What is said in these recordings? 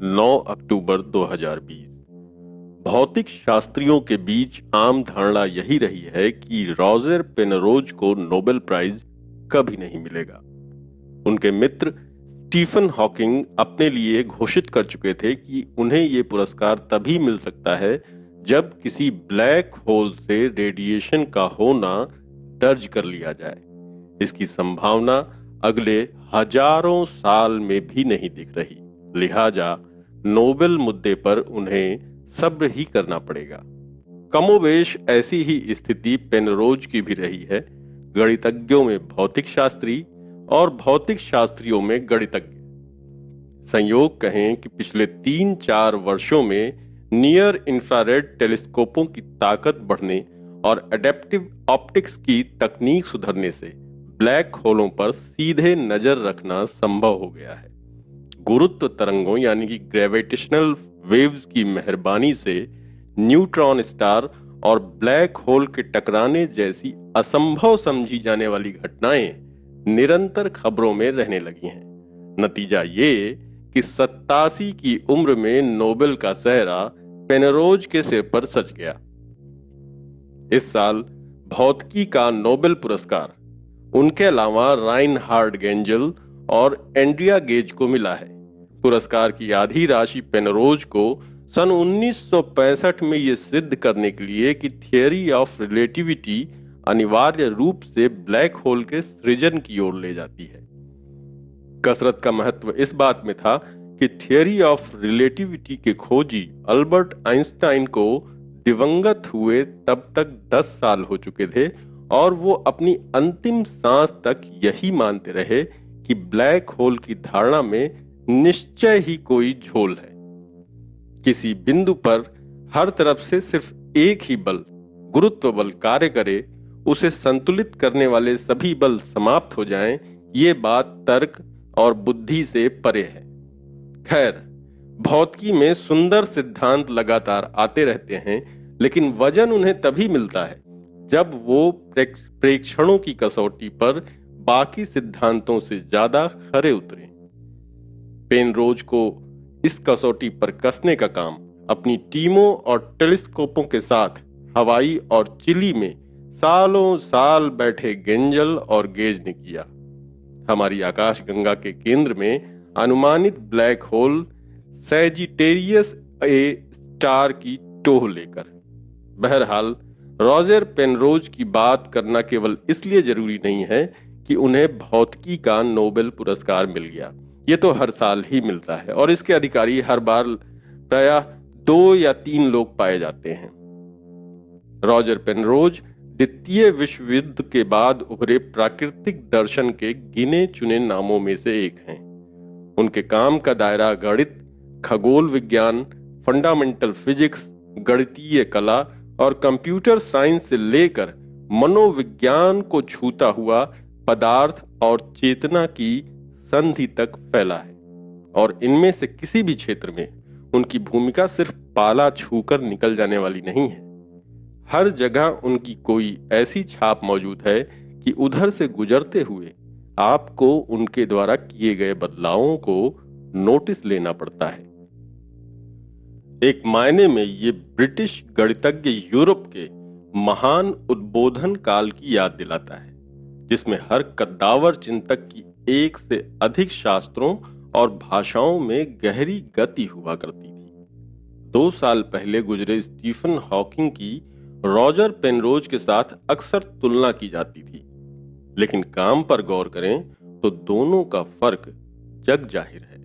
9 अक्टूबर 2020। भौतिक शास्त्रियों के बीच आम धारणा यही रही है कि रॉजर पेनरोज को नोबेल प्राइज कभी नहीं मिलेगा। उनके मित्र स्टीफन हॉकिंग अपने लिए घोषित कर चुके थे कि उन्हें ये पुरस्कार तभी मिल सकता है जब किसी ब्लैक होल से रेडिएशन का होना दर्ज कर लिया जाए। इसकी संभावना अगले हजारों साल में भी नहीं दिख रही, लिहाजा नोबेल मुद्दे पर उन्हें सब्र ही करना पड़ेगा। कमोबेश ऐसी ही स्थिति पेनरोज की भी रही है। गणितज्ञों में भौतिक शास्त्री और भौतिक शास्त्रियों में गणितज्ञ। संयोग कहें कि पिछले 3-4 वर्षों में नियर इंफ्रारेड टेलीस्कोपों की ताकत बढ़ने और एडेप्टिव ऑप्टिक्स की तकनीक सुधरने से ब्लैक होलों पर सीधे नजर रखना संभव हो गया है। गुरुत्व तरंगों यानी कि ग्रेविटेशनल वेव्स की मेहरबानी से न्यूट्रॉन स्टार और ब्लैक होल के टकराने जैसी असंभव समझी जाने वाली घटनाएं निरंतर खबरों में रहने लगी हैं। नतीजा ये कि 87 की उम्र में नोबेल का सेहरा पेनरोज के सिर पर सज गया। इस साल भौतिकी का नोबेल पुरस्कार उनके अलावा राइनहार्ड गेंजल और एंड्रिया गेज को मिला है। पुरस्कार की आधी राशि पेनरोज को सन 1965 में यह सिद्ध करने के लिए कि थियरी ऑफ रिलेटिविटी अनिवार्य रूप से ब्लैक होल के सृजन की ओर ले जाती है। कसरत का महत्व इस बात में था कि थियरी ऑफ रिलेटिविटी के खोजी अल्बर्ट आइंस्टाइन को दिवंगत हुए तब तक 10 साल हो चुके थे और वो अपनी अंतिम सांस तक यही मानते रहे कि ब्लैक होल की धारणा में निश्चय ही कोई झोल है। किसी बिंदु पर हर तरफ से सिर्फ एक ही बल, गुरुत्व बल कार्य करे, उसे संतुलित करने वाले सभी बल समाप्त हो जाएं, ये बात तर्क और बुद्धि से परे है। खैर, भौतिकी में सुंदर सिद्धांत लगातार आते रहते हैं, लेकिन वजन उन्हें तभी मिलता है जब वो प्रेक्षणों की कसौटी पर बाकी सिद्धांतों से ज्यादा खरे उतरे। पेनरोज को इस कसौटी पर कसने का काम अपनी टीमों और टेलीस्कोपों के साथ हवाई और चिली में सालों साल बैठे गेंजल और गेज ने किया। हमारी आकाशगंगा के केंद्र में अनुमानित black hole Sagittarius A star की टोह लेकर। बहरहाल, रॉजर पेनरोज की बात करना केवल इसलिए जरूरी नहीं है कि उन्हें भौतिकी का नोबेल पुरस्कार मिल गया। ये तो हर साल ही मिलता है और इसके अधिकारी हर बार प्रायः 2 या 3 लोग पाए जाते हैं। रॉजर पेनरोज द्वितीय विश्व युद्ध के बाद उभरे प्राकृतिक दर्शन के गिने चुने नामों में से एक हैं। उनके काम का दायरा गणित, खगोल विज्ञान, फंडामेंटल फिजिक्स, गणितीय कला और कंप्यूटर साइंस से लेकर मनोविज्ञान को छूता हुआ पदार्थ और चेतना की संधि तक फैला है। और इनमें से किसी भी क्षेत्र में उनकी भूमिका सिर्फ पाला छूकर निकल जाने वाली नहीं है। हर जगह उनकी कोई ऐसी छाप मौजूद है कि उधर से गुजरते हुए आपको उनके द्वारा किए गए बदलावों को नोटिस लेना पड़ता है। एक मायने में ये ब्रिटिश गणितज्ञ यूरोप के महान उद्बोधन काल की याद दिलाता है, जिसमें हर कद्दावर चिंतक की एक से अधिक शास्त्रों और भाषाओं में गहरी गति हुआ करती थी। 2 साल पहले गुजरे स्टीफन हॉकिंग की रॉजर पेनरोज के साथ अक्सर तुलना की जाती थी, लेकिन काम पर गौर करें तो दोनों का फर्क जग जाहिर है।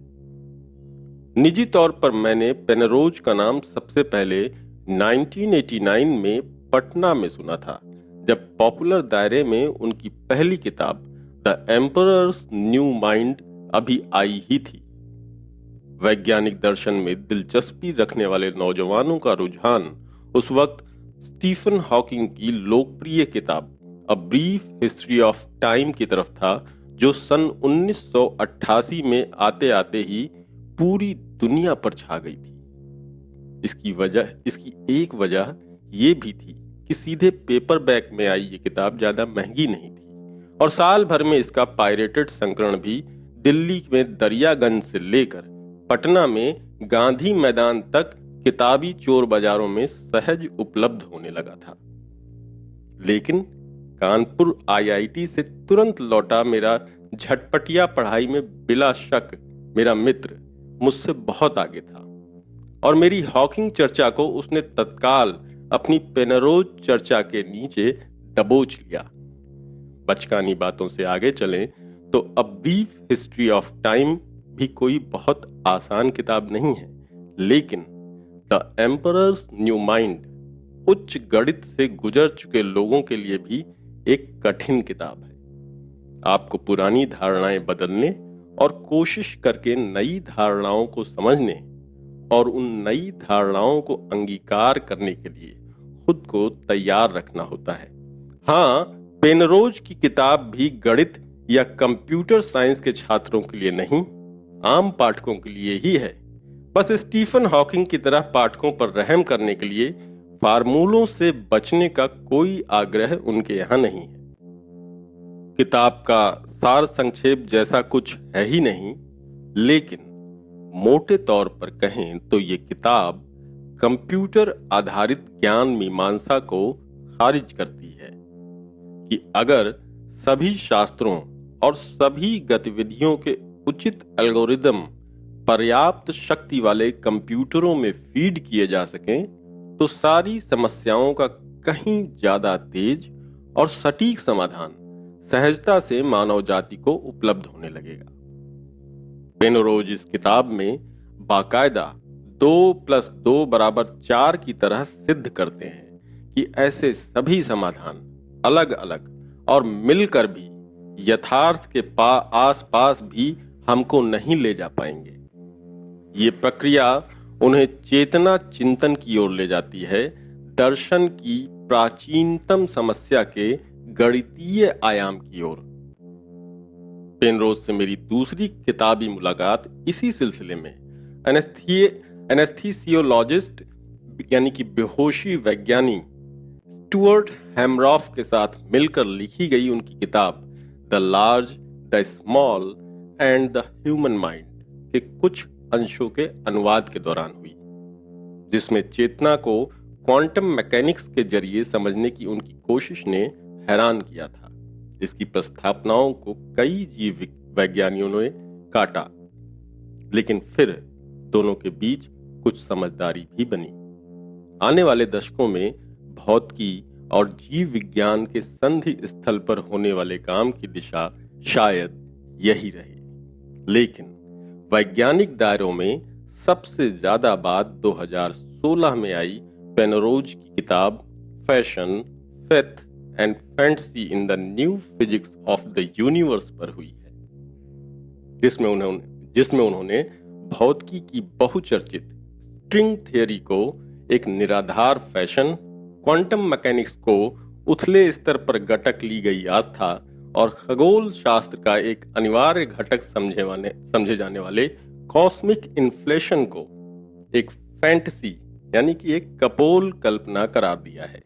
निजी तौर पर मैंने पेनरोज का नाम सबसे पहले 1989 में पटना में सुना था, जब पॉपुलर दायरे में उनकी पहली किताब द एम्परर्स न्यू माइंड अभी आई ही थी। वैज्ञानिक दर्शन में दिलचस्पी रखने वाले नौजवानों का रुझान उस वक्त स्टीफन हॉकिंग की लोकप्रिय किताब a brief history of time की तरफ था, जो सन 1988 में आते आते ही पूरी दुनिया पर छा गई थी। इसकी एक वजह यह भी थी कि सीधे पेपरबैक में आई ये किताब ज्यादा महंगी नहीं थी और साल भर में इसका पायरेटेड संस्करण भी दिल्ली में दरियागंज से लेकर पटना में गांधी मैदान तक किताबी चोर बाजारों में सहज उपलब्ध होने लगा था। लेकिन कानपुर आईआईटी से तुरंत लौटा मेरा झटपटिया पढ़ाई में बिला शक मेरा मित्र मुझसे बहुत आगे था और मेरी हॉकिंग चर्चा को उसने तत्काल अपनी पेनरोज चर्चा के नीचे दबोच लिया। बचकानी बातों से आगे चलें तो a brief history of time भी कोई बहुत आसान किताब नहीं है, लेकिन द एम्परर्स न्यू माइंड उच्च गणित से गुजर चुके लोगों के लिए भी एक कठिन किताब है। आपको पुरानी धारणाएं बदलने और कोशिश करके नई धारणाओं को समझने और उन नई धारणाओं को अंगीकार करने के लिए खुद को तैयार रखना होता है। हाँ, पेनरोज की किताब भी गणित या कंप्यूटर साइंस के छात्रों के लिए नहीं, आम पाठकों के लिए ही है। बस स्टीफन हॉकिंग की तरह पाठकों पर रहम करने के लिए फार्मूलों से बचने का कोई आग्रह उनके यहां नहीं है। किताब का सार संक्षेप जैसा कुछ है ही नहीं, लेकिन मोटे तौर पर कहें तो ये किताब कंप्यूटर आधारित ज्ञान मीमांसा को खारिज करती है कि अगर सभी शास्त्रों और सभी गतिविधियों के उचित एल्गोरिदम पर्याप्त शक्ति वाले कंप्यूटरों में फीड किए जा सकें तो सारी समस्याओं का कहीं ज्यादा तेज और सटीक समाधान सहजता से मानव जाति को उपलब्ध होने लगेगा। पेनरोज इस किताब में बाकायदा 2+2=4 की तरह सिद्ध करते हैं कि ऐसे सभी समाधान अलग अलग और मिलकर भी यथार्थ के आसपास भी हमको नहीं ले जा पाएंगे। ये प्रक्रिया उन्हें चेतना चिंतन की ओर ले जाती है, दर्शन की प्राचीनतम समस्या के गणितीय आयाम की ओर। पेनरोज से मेरी दूसरी किताबी मुलाकात इसी सिलसिले में एनेस्थीसियोलॉजिस्ट यानी कि बेहोशी वैज्ञानिक स्टुअर्ट हैमरॉफ के साथ मिलकर लिखी गई उनकी किताब the large, the small and the human mind के कुछ अंशों के अनुवाद के दौरान हुई, जिसमें चेतना को क्वांटम मैकेनिक्स के जरिए समझने की उनकी कोशिश ने हैरान किया था। इसकी प्रस्तावनाओं को कई जीव वैज्ञानिकों ने काटा, लेकिन फिर दोनों के बीच कुछ समझदारी भी बनी। आने वाले दशकों में भौतिकी और जीव विज्ञान के संधि स्थल पर होने वाले काम की दिशा शायद यही रहे, लेकिन वैज्ञानिक दायरों में सबसे ज्यादा बात 2016 में आई पेनरोज की किताब fashion, faith and fantasy in the new physics of the universe पर हुई है, जिसमें उन्होंने भौतिकी की बहुचर्चित स्ट्रिंग थियरी को एक निराधार फैशन, क्वांटम मैकेनिक्स को उथले स्तर पर गटक ली गई आस्था और खगोल शास्त्र का एक अनिवार्य घटक समझे जाने वाले कॉस्मिक इन्फ्लेशन को एक फैंटेसी यानी कि एक कपोल कल्पना करार दिया है।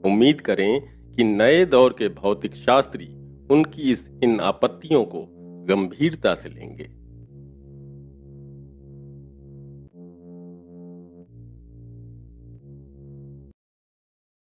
उम्मीद करें कि नए दौर के भौतिक शास्त्री उनकी इन आपत्तियों को गंभीरता से लेंगे।